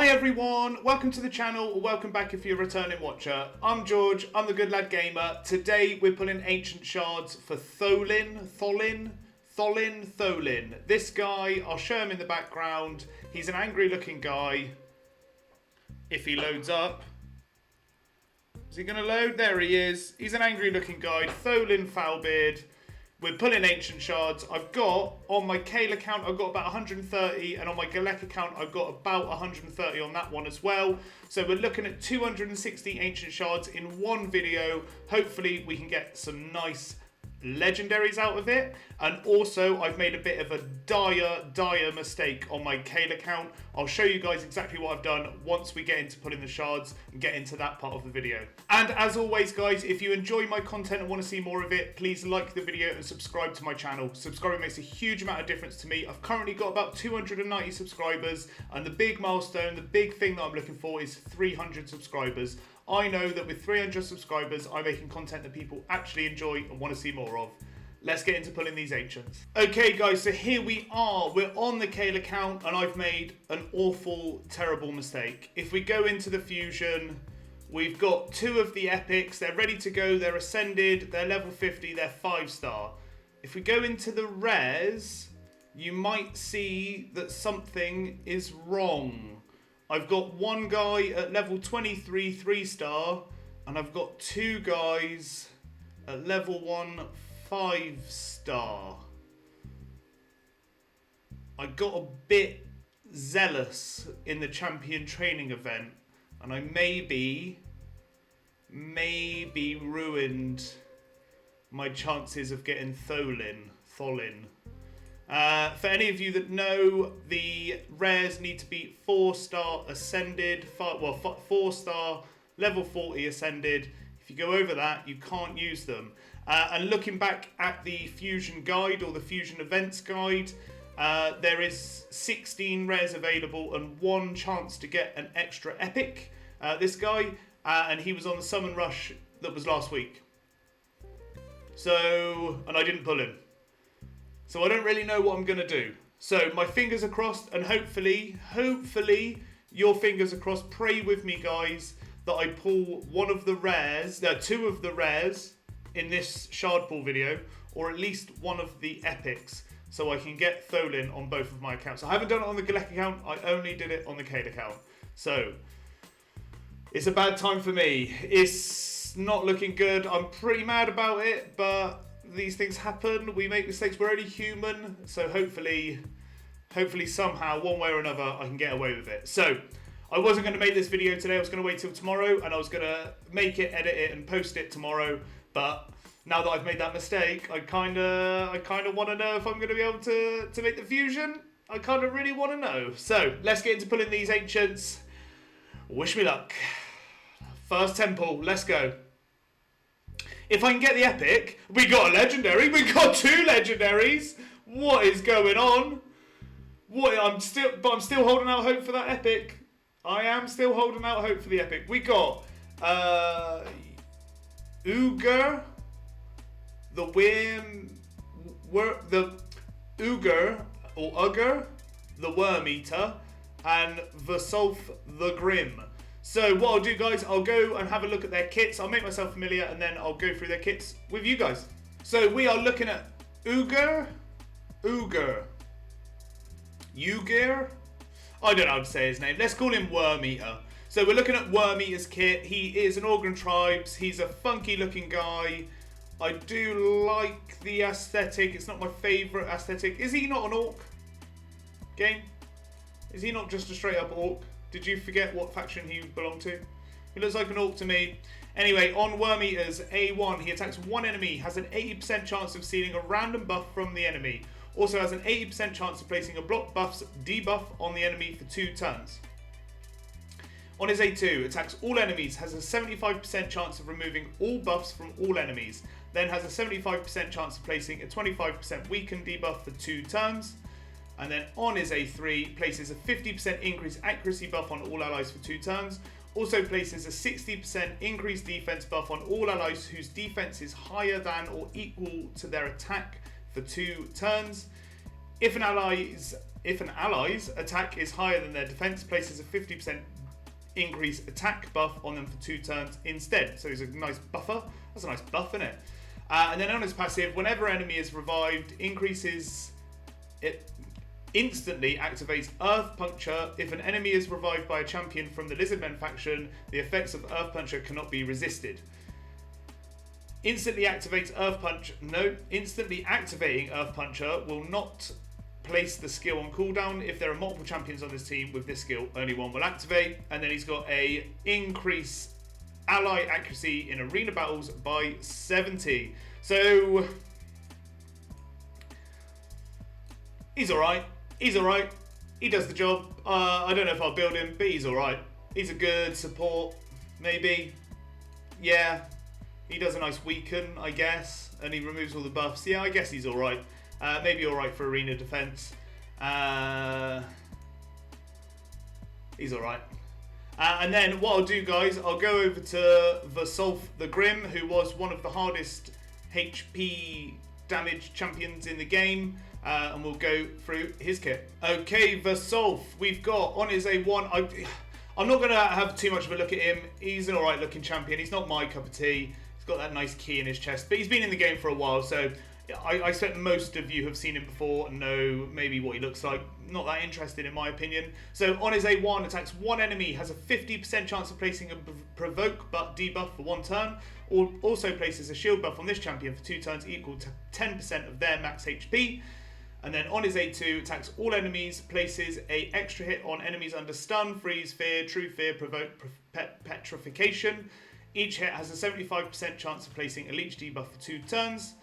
Hi everyone, welcome to the channel, or welcome back if you're a returning watcher. I'm George, I'm the Good Lad Gamer. Today we're pulling Ancient Shards for Tholin. This guy, I'll show him in the background. He's an angry looking guy. If he loads up. Is he going to load? There he is. He's an angry looking guy, Tholin Foulbeard. We're pulling Ancient Shards. I've got, on my Kale account, I've got about 130, and on my Galek account, I've got about 130 on that one as well. So we're looking at 260 Ancient Shards in one video. Hopefully we can get some nice legendaries out of it. And also, I've made a bit of a dire mistake on my Kale account. I'll show you guys exactly what I've done once we get into pulling the shards and get into that part of the video. And as always, guys, if you enjoy my content and want to see more of it, please like the video and subscribe to my channel. Subscribing makes a huge amount of difference to me. I've currently got about 290 subscribers, and the big milestone, the big thing that I'm looking for is 300 subscribers. I know that with 300 subscribers, I'm making content that people actually enjoy and want to see more of. Let's get into pulling these ancients. Okay guys, so here we are. We're on the Kale account and I've made an awful, terrible mistake. If we go into the fusion, we've got two of the epics. They're ready to go, they're ascended, they're level 50, they're 5-star. If we go into the rares, you might see that something is wrong. I've got one guy at level 23, 3-star, and I've got two guys at level 1, 5-star. I got a bit zealous in the champion training event, and I maybe ruined my chances of getting Tholin. For any of you that know, the rares need to be 4-star ascended, 4-star level 40 ascended. If you go over that, you can't use them. And looking back at the Fusion guide or the Fusion events guide, there is 16 rares available and one chance to get an extra epic. This guy, and he was on the summon rush that was last week. So, and I didn't pull him. So I don't really know what I'm going to do. So my fingers are crossed, and hopefully your fingers are crossed. Pray with me, guys, that I pull one of the rares, two of the rares in this shard pull video, or at least one of the epics, so I can get Tholin on both of my accounts. I haven't done it on the Galek account, I only did it on the Kale account. So it's a bad time for me. It's not looking good. I'm pretty mad about it, but these things happen. We make mistakes. We're only human. So hopefully somehow, one way or another, I can get away with it. So I wasn't going to make this video today. I was going to wait till tomorrow, and I was going to make it, edit it, and post it tomorrow. But now that I've made that mistake, I kind of want to know if I'm going to be able to make the fusion. I kind of really want to know. So let's get into pulling these ancients. Wish me luck. First temple. Let's go. If I can get the epic, we got a legendary. We got two legendaries. What is going on? I'm still holding out hope for that epic. I am still holding out hope for the epic. We got Uger, the Worm Eater, and Vasolf the Grim. So what I'll do, guys, I'll go and have a look at their kits. I'll make myself familiar, and then I'll go through their kits with you guys. So we are looking at Uger. I don't know how to say his name. Let's call him Worm Eater. So we're looking at Worm Eater's kit. He is an Organ Tribes. He's a funky looking guy. I do like the aesthetic. It's not my favourite aesthetic. Is he not an orc? Game? Is he not just a straight up orc? Did you forget what faction he belonged to? He looks like an orc to me. Anyway, on Worm Eater's A1, he attacks one enemy, has an 80% chance of stealing a random buff from the enemy. Also has an 80% chance of placing a block buff's debuff on the enemy for 2 turns. On his A2, attacks all enemies, has a 75% chance of removing all buffs from all enemies, then has a 75% chance of placing a 25% weakened debuff for 2 turns. And then on his A3, places a 50% increased accuracy buff on all allies for 2 turns. Also places a 60% increased defense buff on all allies whose defense is higher than or equal to their attack for 2 turns. If an ally if an ally's attack is higher than their defense, places a 50% increase attack buff on them for 2 turns instead. So it's a nice buffer. That's a nice buff, isn't it? And then on his passive, whenever enemy is revived, increases it instantly activates Earth Puncture. If an enemy is revived by a champion from the Lizardmen faction, the effects of Earth Puncture cannot be resisted. Instantly activates Earth Punch. No, instantly activating Earth Puncher will not place the skill on cooldown. If there are multiple champions on this team with this skill, only one will activate. And then he's got a increase ally accuracy in arena battles by 70. So he's alright. He's alright. He does the job. I don't know if I'll build him, but he's alright. He's a good support, maybe. Yeah. He does a nice weaken, I guess, and he removes all the buffs. Yeah, I guess he's alright. Maybe alright for arena defense. He's alright. And then what I'll do, guys, I'll go over to Tholin the Grim, who was one of the hardest HP damage champions in the game. And we'll go through his kit. Okay, Tholin, we've got on his A1. I'm not going to have too much of a look at him. He's an alright looking champion. He's not my cup of tea. He's got that nice key in his chest. But he's been in the game for a while, so I expect most of you have seen him before and know maybe what he looks like. Not that interested in my opinion. So on his A1, attacks one enemy, has a 50% chance of placing a provoke but debuff for 1 turn. Also places a shield buff on this champion for 2 turns equal to 10% of their max HP. And then on his A2, attacks all enemies, places a extra hit on enemies under stun, freeze, fear, true fear, provoke, petrification. Each hit has a 75% chance of placing a leech debuff for 2 turns.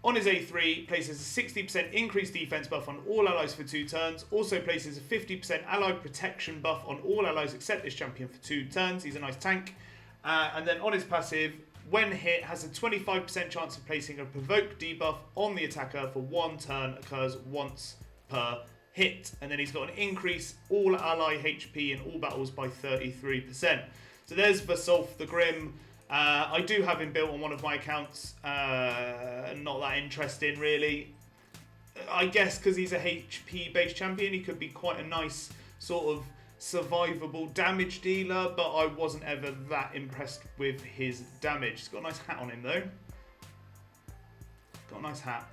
On his A3, places a 60% increased defense buff on all allies for 2 turns. Also places a 50% allied protection buff on all allies except this champion for 2 turns. He's a nice tank. And then on his passive, when hit, has a 25% chance of placing a provoke debuff on the attacker for 1 turn, occurs once per hit. And then he's got an increase all ally HP in all battles by 33%. So there's Tholin the Grim. I do have him built on one of my accounts. Not that interesting, really. I guess because he's a HP based champion, he could be quite a nice sort of survivable damage dealer, but I wasn't ever that impressed with his damage. He's got a nice hat on him though. Got a nice hat.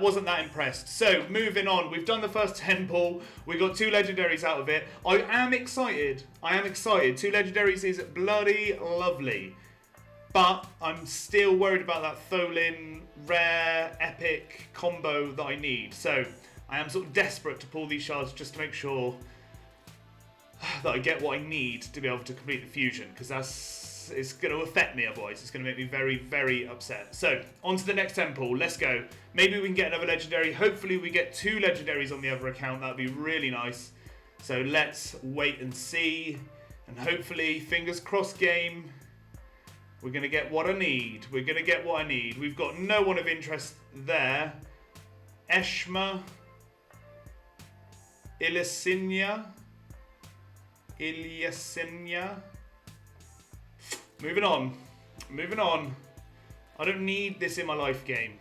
Wasn't that impressed. So moving on, we've done the first 10 pull. We got 2 legendaries out of it. I am excited. 2 legendaries is bloody lovely. But I'm still worried about that Tholin rare epic combo that I need. So I am sort of desperate to pull these shards just to make sure that I get what I need to be able to complete the fusion, because it's going to affect me otherwise. It's going to make me very, very upset. So, on to the next 10 pull. Let's go. Maybe we can get another legendary. Hopefully we get 2 legendaries on the other account. That would be really nice. So let's wait and see. And hopefully, fingers crossed game, we're going to get what I need. We're going to get what I need. We've got no one of interest there. Eshma. Ilyasina. Moving on. I don't need this in my life game.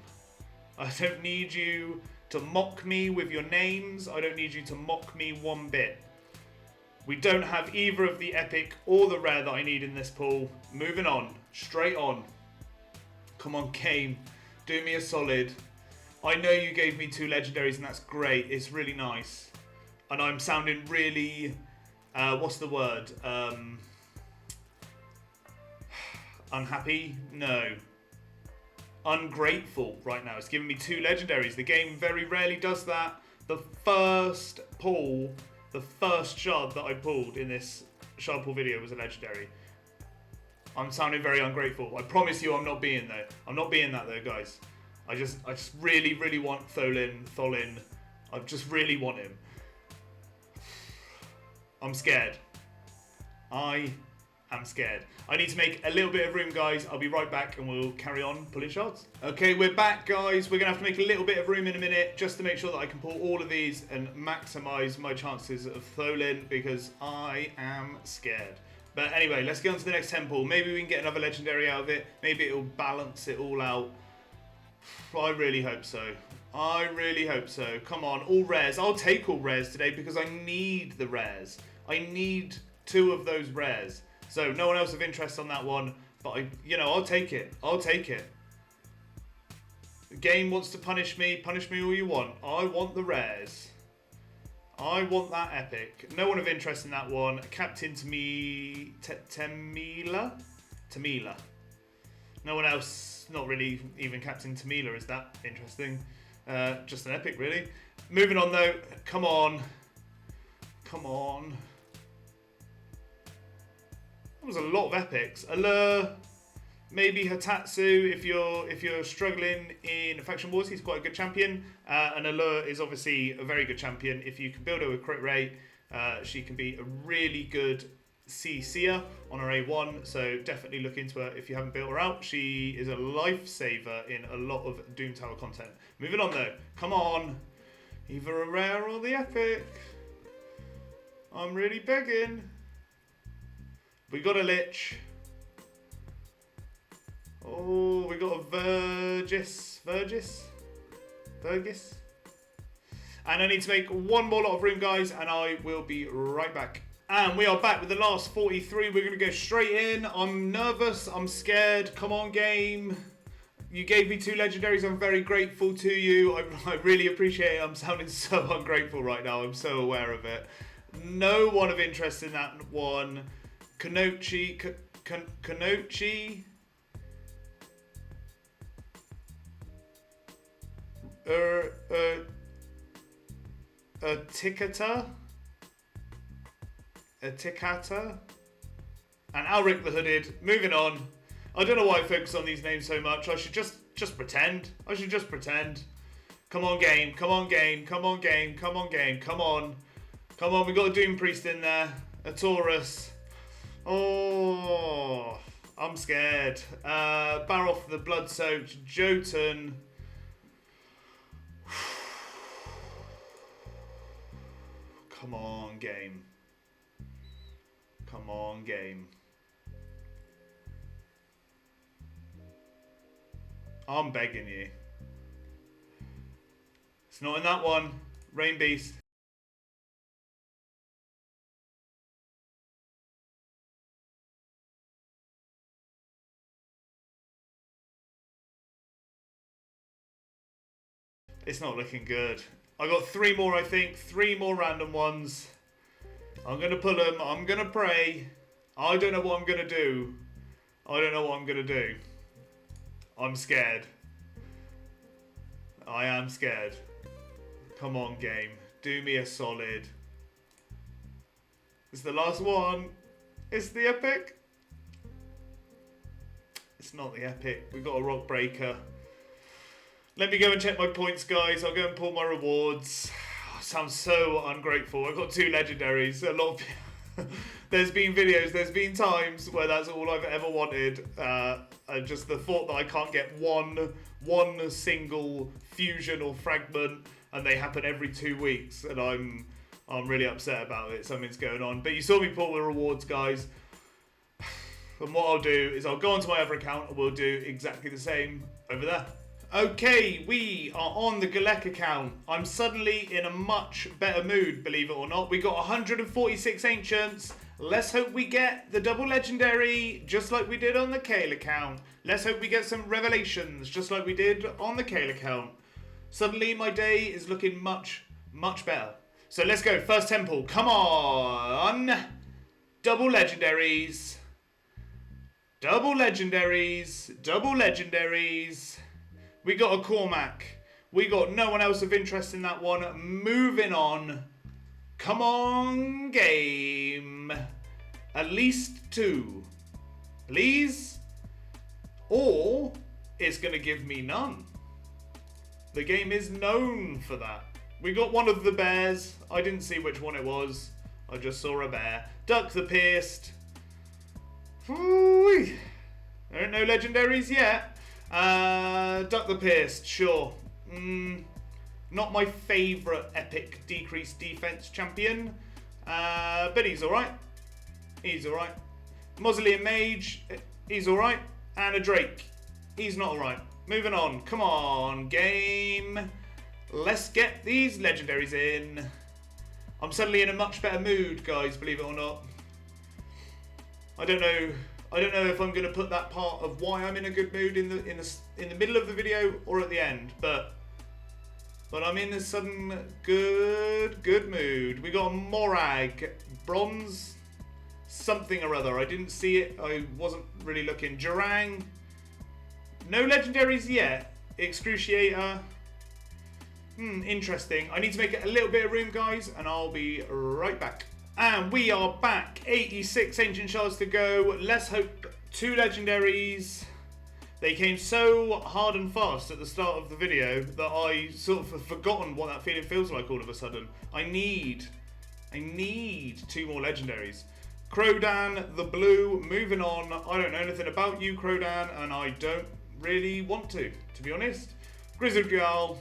I don't need you to mock me with your names. I don't need you to mock me one bit. We don't have either of the epic or the rare that I need in this pool. Moving on. Straight on. Come on, game. Do me a solid. I know you gave me 2 legendaries and that's great. It's really nice. And I'm sounding really... what's the word? Unhappy? No. Ungrateful right now. It's giving me 2 legendaries. The game very rarely does that. The first pull, the first shard that I pulled in this shard pull video was a legendary. I'm sounding very ungrateful. I promise you I'm not being though. I'm not being that though, guys. I just really, really want Tholin. I just really want him. I'm scared. I am scared. I need to make a little bit of room, guys. I'll be right back and we'll carry on pulling shards. Okay, we're back, guys. We're going to have to make a little bit of room in a minute just to make sure that I can pull all of these and maximise my chances of Tholin because I am scared. But anyway, let's get on to the next 10 pull. Maybe we can get another legendary out of it. Maybe it'll balance it all out. I really hope so. I really hope so. Come on, all rares. I'll take all rares today because I need the rares. I need 2 of those rares. So no one else of interest on that one, but I'll take it. I'll take it. The game wants to punish me all you want. I want the rares. I want that epic. No one of interest in that one. Captain Tamila. No one else, not really even Captain Tamila is that interesting. Just an epic, really. Moving on, though. Come on. Come on. That was a lot of epics. Allure, maybe Hatatsu if you're struggling in Faction Wars. He's quite a good champion. And Allure is obviously a very good champion. If you can build her with crit rate, she can be a really good CC'er on her A1, so definitely look into her if you haven't built her out. She is a lifesaver in a lot of Doom Tower content. Moving on though, come on. Either a rare or the epic. I'm really begging. We got a Lich. Oh, we got a Vergis. And I need to make one more lot of room, guys, and I will be right back. And we are back with the last 43. We're going to go straight in. I'm nervous. I'm scared. Come on, game. You gave me 2 legendaries. I'm very grateful to you. I really appreciate it. I'm sounding so ungrateful right now. I'm so aware of it. No one of interest in that one. Kanochi. Tikata, and Alric the Hooded. Moving on. I don't know why I focus on these names so much. I should just pretend. I should just pretend. Come on, game. Come on, game. Come on, game. Come on, game. Come on. Come on, we got a Doom Priest in there. A Taurus. Oh, I'm scared. Baroth the Blood-Soaked. Jotun. Come on, game. Come on, game. I'm begging you. It's not in that one. Rain Beast. It's not looking good. I got 3 more, I think. 3 more random ones. I'm going to pull them. I'm going to pray. I don't know what I'm going to do. I don't know what I'm going to do. I'm scared. I am scared. Come on, game. Do me a solid. It's the last one. It's the epic. It's not the epic. We've got a Rock Breaker. Let me go and check my points, guys. I'll go and pull my rewards. I sound so ungrateful. I've got 2 legendaries. A lot of there's been videos, there's been times where that's all I've ever wanted. And just the thought that I can't get one single fusion or fragment, and they happen every 2 weeks, and I'm really upset about it. Something's going on. But you saw me pull the rewards, guys. And what I'll do is I'll go onto my other account and we'll do exactly the same over there. Okay, we are on the Galek account. I'm suddenly in a much better mood, believe it or not. We got 146 Ancients. Let's hope we get the double legendary, just like we did on the Kale account. Let's hope we get some revelations, just like we did on the Kale account. Suddenly my day is looking much, much better. So let's go, first temple, come on! Double legendaries. Double legendaries. Double legendaries. We got a Cormac. We got no one else of interest in that one. Moving on. Come on, game. At least 2. Please? Or it's going to give me none. The game is known for that. We got one of the bears. I didn't see which one it was. I just saw a bear. Duck the Pierced. Ooh, there ain't no legendaries yet. Duck the Pierced, sure. Not my favourite epic decreased defense champion, but he's alright. He's alright. Mausoleum Mage, he's alright. And a Drake, he's not alright. Moving on, come on, game. Let's get these legendaries in. I'm suddenly in a much better mood, guys, believe it or not. I don't know if I'm going to put that part of why I'm in a good mood in the middle of the video or at the end, but I'm in a sudden good mood. We got a Morag, bronze, something or other. I didn't see it. I wasn't really looking. Durang, no legendaries yet. Excruciator. Interesting. I need to make it a little bit of room, guys, and I'll be right back. And we are back. 86 Ancient Shards to go. Let's hope 2 legendaries. They came so hard and fast at the start of the video that I sort of have forgotten what that feeling feels like all of a sudden. I need 2 more legendaries. Crodan, the blue, moving on. I don't know anything about you, Crodan, and I don't really want to be honest. Grizzled Girl.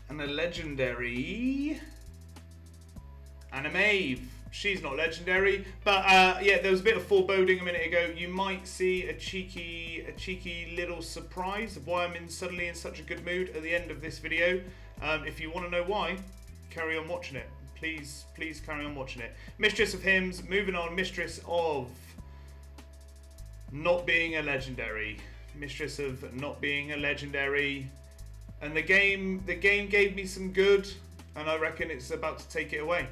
And a legendary. And a Maeve. She's not legendary, but yeah, there was a bit of foreboding a minute ago. You might see a cheeky little surprise of why I'm suddenly in such a good mood at the end of this video. If you want to know why, carry on watching it. Please carry on watching it. Mistress of Hymns, moving on. Mistress of not being a legendary. Mistress of not being a legendary. And the game gave me some good, and I reckon it's about to take it away.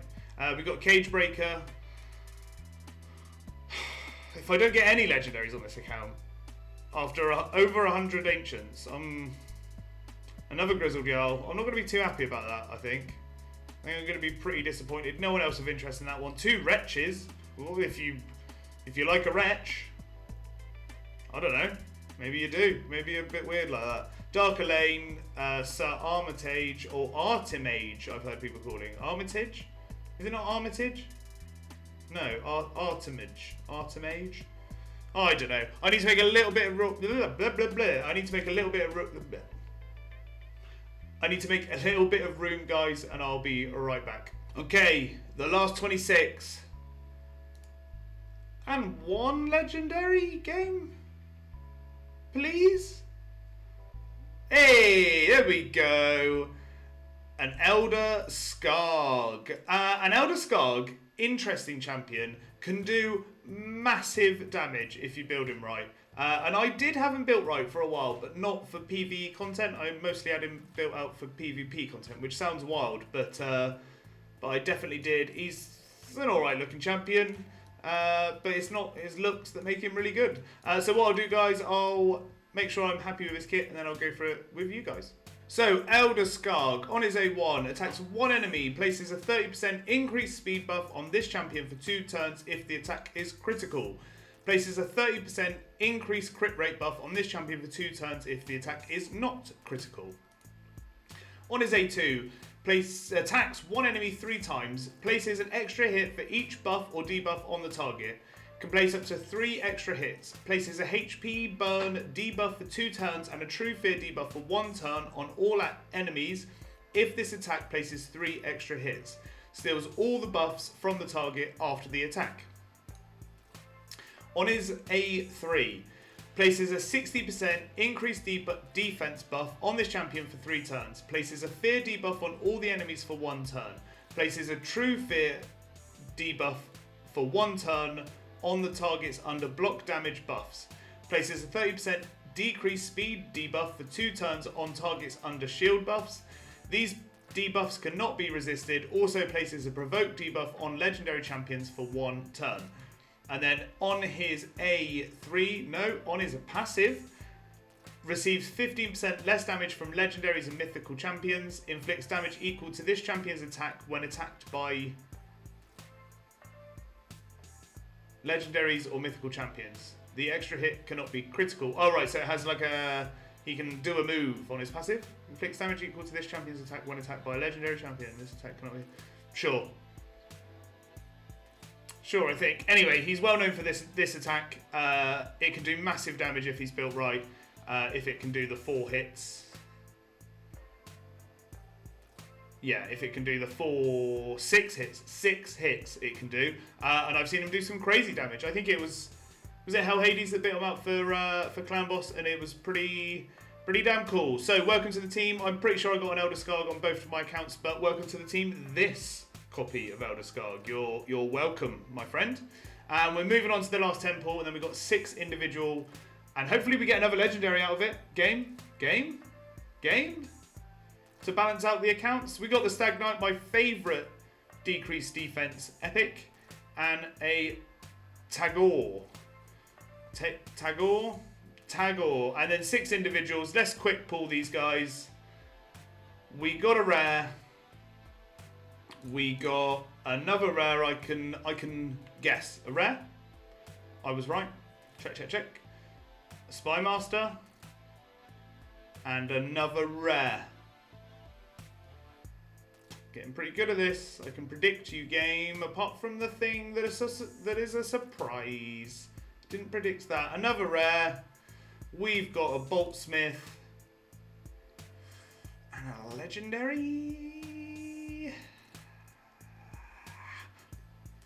We've got Cage Breaker. If I don't get any legendaries on this account, after over 100 Ancients, another Grizzled Girl. I'm not going to be too happy about that, I think. I'm going to be pretty disappointed. No one else of interest in that one. 2 Wretches. Well, if you like a Wretch, I don't know. Maybe you do. Maybe you're a bit weird like that. Darker Lane, Sir Armitage, or Artimage, I've heard people calling. Armitage? Is it not Armitage? No, Artimage. Artimage? Oh, I don't know. I need to make a little bit of I need to make a little bit of I need to make a little bit of room, guys, and I'll be right back. Okay, the last 26. And 1 legendary game? Please? Hey, there we go. An Elder Skarg. An Elder Skarg, interesting champion, can do massive damage if you build him right. And I did have him built right for a while, but not for PvE content. I mostly had him built out for PvP content, which sounds wild, but I definitely did. He's an alright looking champion, but it's not his looks that make him really good. So what I'll do, guys, I'll make sure I'm happy with his kit, and then I'll go through it with you guys. So, Elder Skarg, on his A1, attacks 1 enemy, places a 30% increased speed buff on this champion for 2 turns if the attack is critical. Places a 30% increased crit rate buff on this champion for 2 turns if the attack is not critical. On his A2, attacks 1 enemy 3 times, places an extra hit for each buff or debuff on the target. Can place up to 3 extra hits, places a HP burn debuff for 2 turns and a true fear debuff for 1 turn on all enemies if this attack places 3 extra hits. Steals all the buffs from the target after the attack. On his A3, places a 60% increased defense buff on this champion for 3 turns, places a fear debuff on all the enemies for 1 turn, places a true fear debuff for 1 turn on the targets under block damage buffs. Places a 30% decreased speed debuff for 2 turns on targets under shield buffs. These debuffs cannot be resisted. Also places a provoke debuff on legendary champions for 1 turn. And then on his A3, on his passive, receives 15% less damage from legendaries and mythical champions. Inflicts damage equal to this champion's attack when attacked by legendaries or mythical champions. The extra hit cannot be critical. Oh, right, so it has like he can do a move on his passive. Inflicts damage equal to this champion's attack when attacked by a legendary champion. This attack cannot be... Sure, I think. Anyway, he's well known for this attack. It can do massive damage if he's built right. If it can do the 4 hits. Yeah, if it can do the 6 hits it can do. And I've seen him do some crazy damage. I think it was it Hell Hades that bit him up for Clown Boss, and it was pretty Pretty damn cool. So welcome to the team. I'm pretty sure I got an Elder Skarg on both of my accounts, but welcome to the team. This copy of Elder Skarg. You're welcome, my friend. And we're moving on to the last temple, and then we've got 6 individual, and hopefully we get another legendary out of it. Game? To balance out the accounts. We got the Stag Knight, my favourite decreased defense epic, and a Tagore. Tagore, and then 6 individuals. Let's quick pull these guys. We got a rare. We got another rare. I can guess a rare. I was right. Check. A Spy Master, and another rare. Getting pretty good at this. I can predict you, game. Apart from the thing that is a surprise. Didn't predict that. Another rare. We've got a Boltsmith and a legendary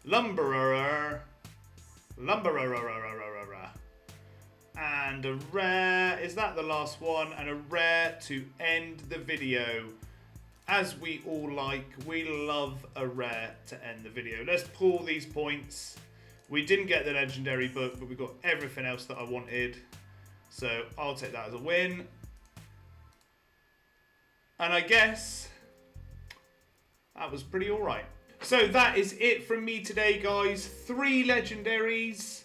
Lumberer, and a rare. Is that the last one? And a rare to end the video. As we all like, we love a rare to end the video. Let's pull these points. We didn't get the legendary book, but we got everything else that I wanted. So I'll take that as a win. And I guess that was pretty alright. So that is it from me today, guys. 3 legendaries.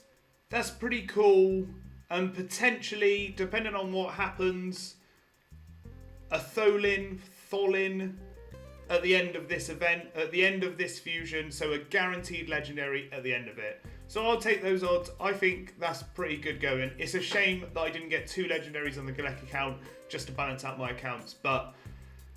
That's pretty cool. And potentially, depending on what happens, a Tholin at the end of this event, at the end of this fusion. So a guaranteed legendary at the end of it. So I'll take those odds. I think that's pretty good going. It's a shame that I didn't get 2 legendaries on the Galek account just to balance out my accounts, but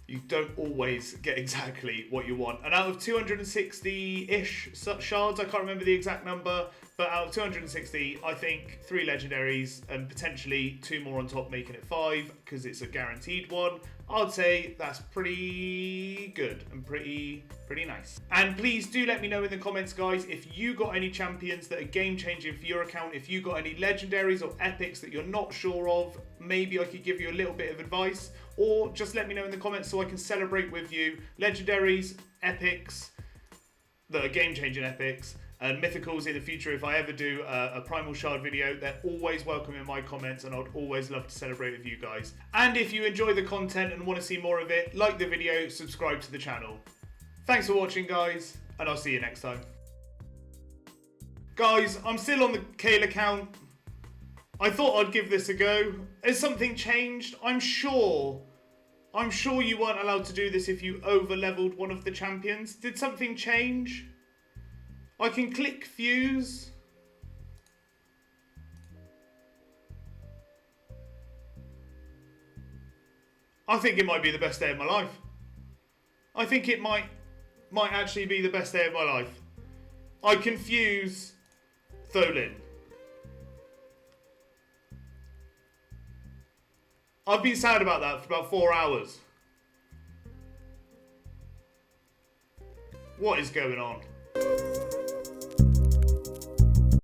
you don't always get exactly what you want. And out of 260-ish shards, I can't remember the exact number, but out of 260, I think 3 legendaries and potentially 2 more on top, making it 5, because it's a guaranteed one. I'd say that's pretty good and pretty nice. And please do let me know in the comments, guys, if you got any champions that are game-changing for your account, if you got any legendaries or epics that you're not sure of, maybe I could give you a little bit of advice, or just let me know in the comments so I can celebrate with you legendaries, epics that are game-changing epics, and mythicals in the future. If I ever do a Primal Shard video, they're always welcome in my comments, and I'd always love to celebrate with you guys. And if you enjoy the content and want to see more of it, like the video, subscribe to the channel. Thanks for watching, guys, and I'll see you next time. Guys, I'm still on the Kale account. I thought I'd give this a go. Has something changed? I'm sure you weren't allowed to do this if you over-leveled one of the champions. Did something change? I can click fuse. I think it might be the best day of my life. I think it might actually be the best day of my life. I can fuse Tholin. I've been sad about that for about 4 hours. What is going on?